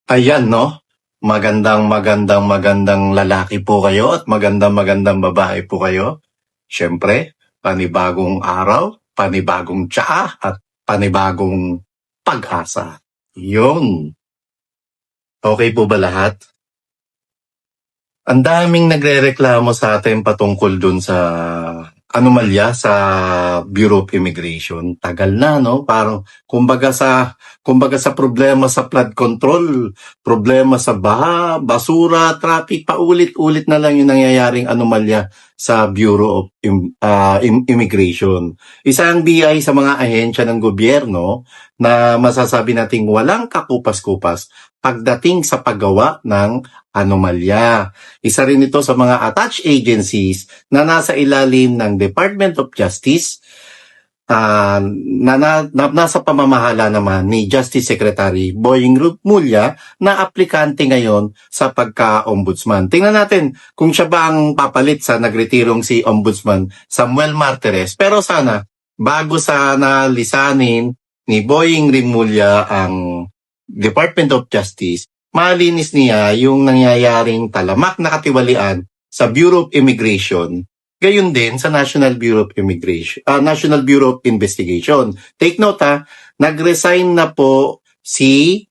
Ayan 'no, magandang lalaki po kayo at magandang babae po kayo. Siyempre, panibagong araw, panibagong tsaa at panibagong pag-asa. Yun, okay po ba lahat? Ang daming nagrereklamo sa atin patungkol dun sa anomalya sa Bureau of Immigration. Tagal na, no? Parang kumbaga sa problema sa flood control, problema sa baha, basura, traffic, paulit-ulit na lang yung nangyayaring anomalya sa Bureau of Immigration. Isa ang BI sa mga ahensya ng gobyerno na masasabi nating walang kakupas-kupas pagdating sa paggawa ng anomalya. Isa rin ito sa mga attached agencies na nasa ilalim ng Department of Justice nasa pamamahala naman ni Justice Secretary Boying Rumulya na aplikante ngayon sa pagka-ombudsman. Tingnan natin kung siya ba ang papalit sa nagretirong si Ombudsman Samuel Martires. Pero sana, bago sana lisanin ni Boying Rumulya ang Department of Justice, malinis niya yung nangyayaring talamak na katiwalian sa Bureau of Immigration, gayon din sa National Bureau of National Bureau of Investigation. Take note nag-resign na po si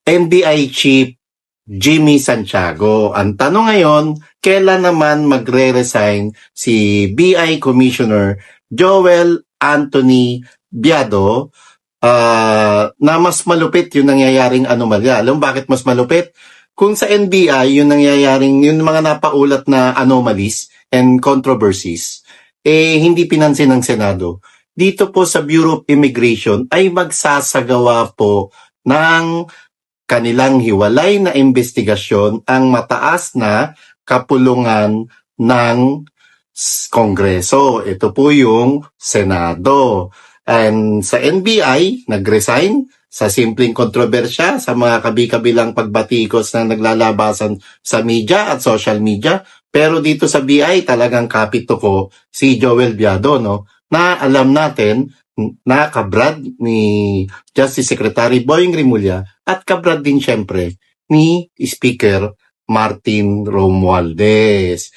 NBI Chief Jimmy Santiago. Ang tanong ngayon, kailan naman magre-resign si BI Commissioner Joel Anthony Biado na mas malupit yung nangyayaring anomalya. Alam mo bakit mas malupit? Kung sa NBI, yung nangyayaring, yung mga napaulat na anomalies and controversies, hindi pinansin ng Senado. Dito po sa Bureau of Immigration ay magsasagawa po ng kanilang hiwalay na investigasyon ang mataas na kapulungan ng Kongreso. Ito po yung Senado. And sa NBI, nag-resign sa simpleng kontrobersya sa mga kabi-kabilang pagbatikos na naglalabasan sa media at social media. Pero dito sa BI, talagang kapito ko si Joel Biado, no? Na alam natin na kabrad ni Justice Secretary Boying Rimulya at kabrad din syempre ni Speaker Martin Romualdez.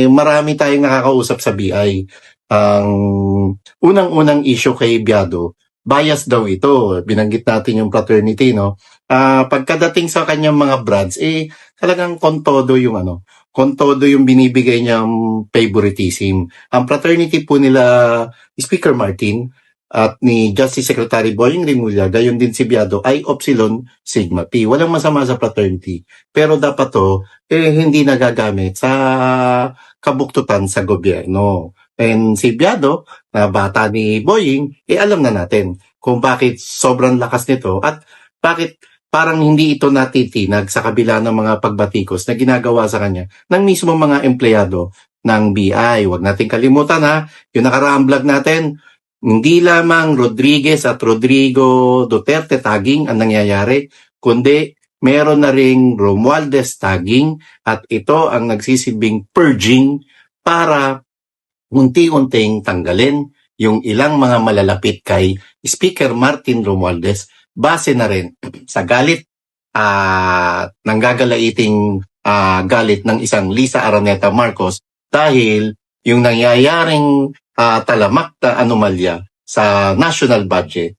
Marami tayong nakakausap sa BI. Ang unang-unang issue kay Biado, bias daw ito. Binanggit natin yung fraternity, no? Pagkadating sa kanyang mga brads, talagang kontodo yung binibigay niyang favoritism. Ang fraternity po nila Speaker Martin at ni Justice Secretary Boying Rimulya, gayon din si Biado, ay Upsilon Sigma Pi. Walang masama sa fraternity. Pero dapat to, hindi nagagamit sa kabuktutan sa gobyerno. And si Biado, na bata ni Boying, alam na natin kung bakit sobrang lakas nito at bakit parang hindi ito natitinag sa kabila ng mga pagbatikos na ginagawa sa kanya ng mismo mga empleyado ng BI. Huwag natin kalimutan yung nakaraang vlog natin, hindi lamang Rodriguez at Rodrigo Duterte tagging ang nangyayari, kundi meron na ring Romualdez tagging at ito ang nagsisilbing purging para unti-unting tanggalin yung ilang mga malalapit kay Speaker Martin Romualdez base na rin sa galit nanggagalating galit ng isang Lisa Araneta Marcos dahil yung nangyayaring talamak na anomalya sa national budget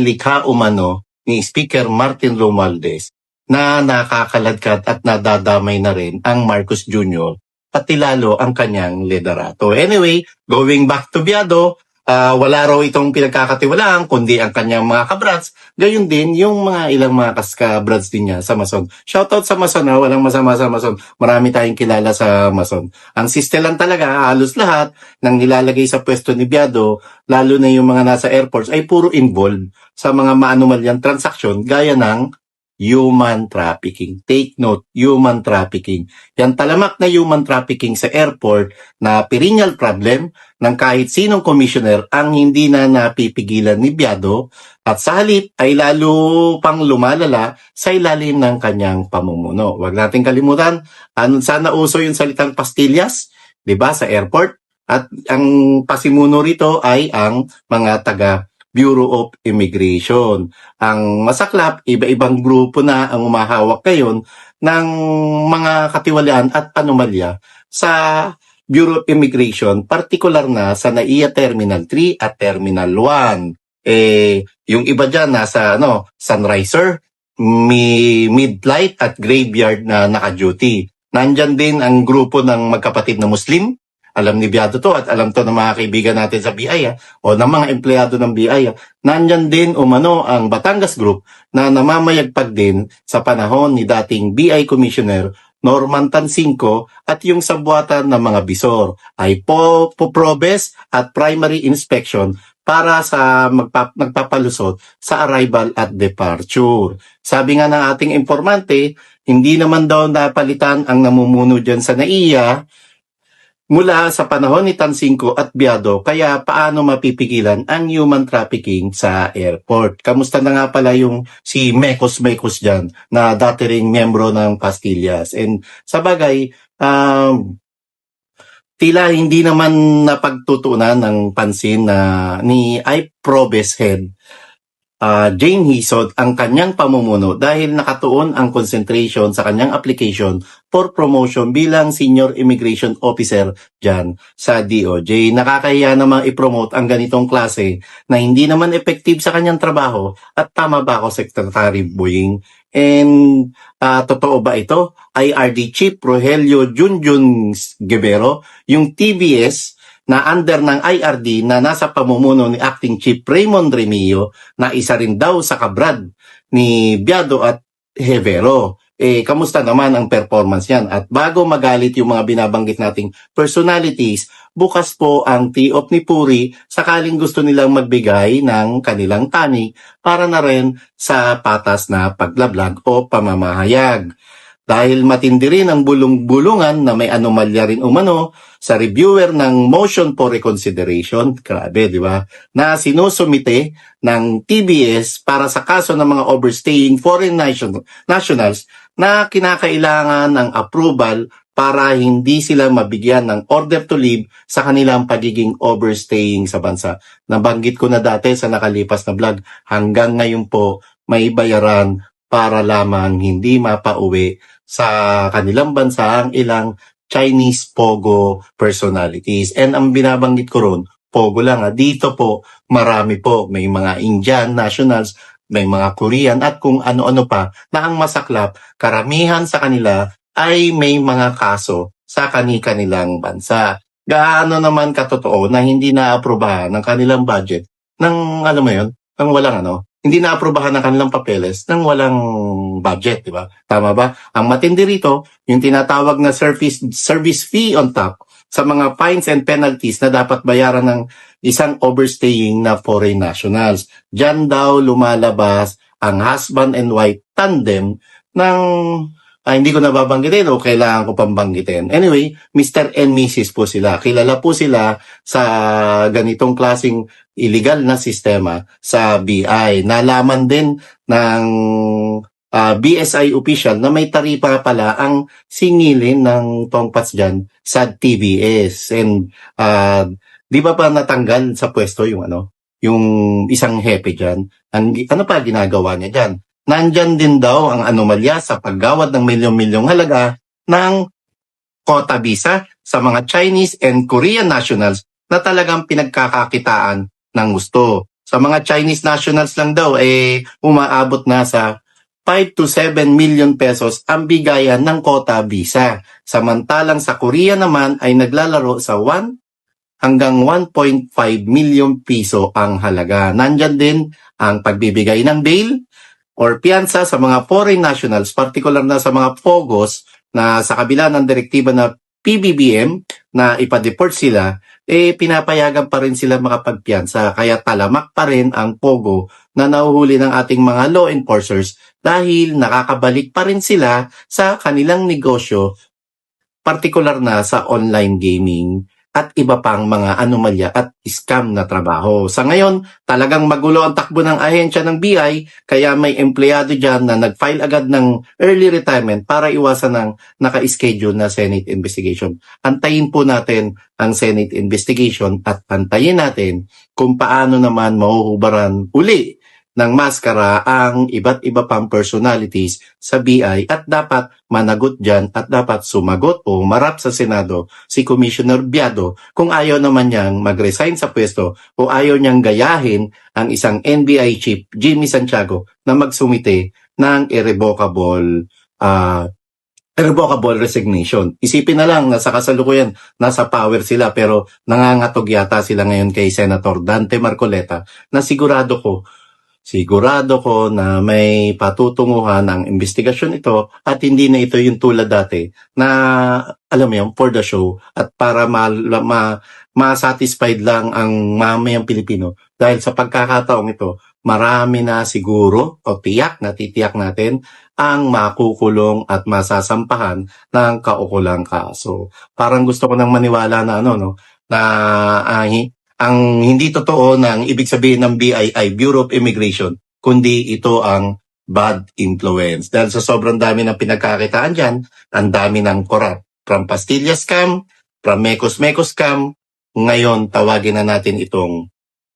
likha umano ni Speaker Martin Romualdez na nakakaladkad at nadadamay na rin ang Marcos Jr. pati lalo ang kanyang liderato. Anyway, going back to Biado, wala raw itong pinagkakatiwalaan kundi ang kanyang mga kabrats, gayon din yung mga ilang mga kaskabrats din niya sa Mason. Shoutout sa Mason walang masama sa Mason. Marami tayong kilala sa Mason. Ang siste lang talaga, halos lahat ng nilalagay sa pwesto ni Biado, lalo na yung mga nasa airports, ay puro involved sa mga maanumalyang transaksyon gaya ng human trafficking. Take note, human trafficking. Yan talamak na human trafficking sa airport na perennial problem ng kahit sinong commissioner ang hindi na napipigilan ni Biado at sa halip ay lalo pang lumalala sa ilalim ng kanyang pamumuno. Huwag natin kalimutan, sana uso yung salitang pastillas, 'di ba, sa airport? At ang pasimuno rito ay ang mga taga Bureau of Immigration. Ang masaklap, iba-ibang grupo na ang umahawak ngayon ng mga katiwalian at anomalya sa Bureau of Immigration, partikular na sa NAIA Terminal 3 at Terminal 1. Yung iba dyan nasa Sunriser, Midlight at Graveyard na naka-duty. Nandyan din ang grupo ng magkapatid na Muslim. Alam ni Biado to at alam to ng mga kaibigan natin sa BI o ng mga empleyado ng BI. Nandyan din ang Batangas Group na namamayagpag din sa panahon ni dating BI Commissioner Norman Tansinco at yung sabuatan ng mga bisor ay probes at primary inspection para sa magpapalusot sa arrival at departure. Sabi nga ng ating informante, hindi naman daw napalitan ang namumuno dyan sa NAIA mula sa panahon ni Tansinco at Biado, kaya paano mapipigilan ang human trafficking sa airport? Kamusta na nga pala yung si Mekos dyan na dati ring miyembro ng Pastillas? And sa bagay, tila hindi naman napagtutunan ng pansin na ni iProbes Head Jane Hisod ang kanyang pamumuno dahil nakatuon ang concentration sa kanyang application for promotion bilang Senior Immigration Officer dyan sa DOJ. Nakakahiya namang i-promote ang ganitong klase na hindi naman effective sa kanyang trabaho at tama ba ako, Secretary Boying? And totoo ba ito? IRD Chief Rogelio Junjun Guevero, yung TBS na under ng IRD na nasa pamumuno ni Acting Chief Raymond Remillo na isa rin daw sa kabrad ni Biado at Hevero. Kamusta naman ang performance yan? At bago magalit yung mga binabanggit nating personalities, bukas po ang T-OP ni Puri sakaling gusto nilang magbigay ng kanilang tanig para na rin sa patas na paglablag o pamamahayag. Dahil matindi rin ang bulong-bulungan na may anomalya rin umano sa reviewer ng motion for reconsideration, grabe, di ba? Na sinusumite ng TBS para sa kaso ng mga overstaying foreign nationals na kinakailangan ng approval para hindi sila mabigyan ng order to leave sa kanilang pagiging overstaying sa bansa. Nabanggit ko na dati sa nakalipas na vlog, hanggang ngayon po may bayaran para lamang hindi mapauwi sa kanilang bansa ang ilang Chinese Pogo personalities. And ang binabanggit ko ron, Pogo lang dito po, marami po. May mga Indian nationals, may mga Korean at kung ano-ano pa na ang masaklap, karamihan sa kanila ay may mga kaso sa kanilang bansa. Gaano naman katotoo na hindi naaprubahan ng kanilang budget ng, alam mo yun, ng walang hindi naaprubahan ng kanilang papeles ng walang budget, di ba? Tama ba? Ang matindi rito, yung tinatawag na service fee on top sa mga fines and penalties na dapat bayaran ng isang overstaying na foreign nationals. Diyan daw lumalabas ang husband and wife tandem ng hindi ko nababanggitin o kailangan ko pang banggitin. Anyway, Mr. and Mrs. po sila. Kilala po sila sa ganitong klaseng illegal na sistema sa BI. Nalaman din ng BSI official na may taripa pala ang singilin ng tongpats dyan sa TBS. And di ba pa natanggal sa pwesto yung isang hepe dyan? Ano pa ginagawa niya dyan? Nandyan din daw ang anomalya sa paggawad ng milyong-milyong halaga ng quota visa sa mga Chinese and Korean nationals na talagang pinagkakakitaan ng gusto. Sa mga Chinese nationals lang daw, umaabot na sa 5 to 7 million pesos ang bigayan ng quota visa. Samantalang sa Korea naman ay naglalaro sa 1 hanggang 1.5 million piso ang halaga. Nandyan din ang pagbibigay ng bail or piyansa sa mga foreign nationals, particular na sa mga POGOs na sa kabila ng direktiba na PBBM na ipa-deport sila, pinapayagan pa rin sila makapagpiyansa. Kaya talamak pa rin ang POGO na nahuhuli ng ating mga law enforcers dahil nakakabalik pa rin sila sa kanilang negosyo, particular na sa online gaming. at iba pang mga anomalya at scam na trabaho. Sa ngayon, talagang magulo ang takbo ng ahensya ng BI, kaya may empleyado dyan na nag-file agad ng early retirement para iwasan ng naka-schedule na Senate investigation. Antayin po natin ang Senate investigation at antayin natin kung paano naman mahuhubaran uli ng maskara ang iba't iba pang personalities sa BI at dapat managot dyan at dapat sumagot o marap sa Senado si Commissioner Biado kung ayaw naman niyang mag-resign sa pwesto o ayaw niyang gayahin ang isang NBI chief, Jimmy Santiago, na magsumite ng irrevocable resignation. Isipin na lang na sa kasalukuyan, nasa power sila pero nangangatog yata sila ngayon kay Senator Dante Marcoleta na sigurado ko na may patutunguhan ang investigasyon ito at hindi na ito yung tulad dati na alam mo yun, for the show at para ma-satisfied lang ang mamayang Pilipino. Dahil sa pagkakataong ito, marami na siguro o natitiyak natin ang makukulong at masasampahan ng kaukulang kaso. Parang gusto ko nang maniwala na ang hindi totoo na ang ibig sabihin ng BI ay Bureau of Immigration, kundi ito ang bad influence. Dahil sa sobrang dami ng pinagkakitaan dyan, ang dami ng corrupt. From Pastilla scam, from Mekos scam, ngayon tawagin na natin itong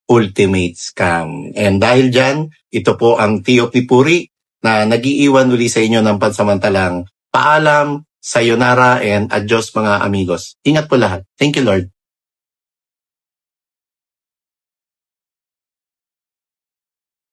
ultimate scam. And dahil dyan, ito po ang Tiyok ni Puri na nagiiwan uli sa inyo ng pansamantalang paalam, sayonara, and adios mga amigos. Ingat po lahat. Thank you, Lord.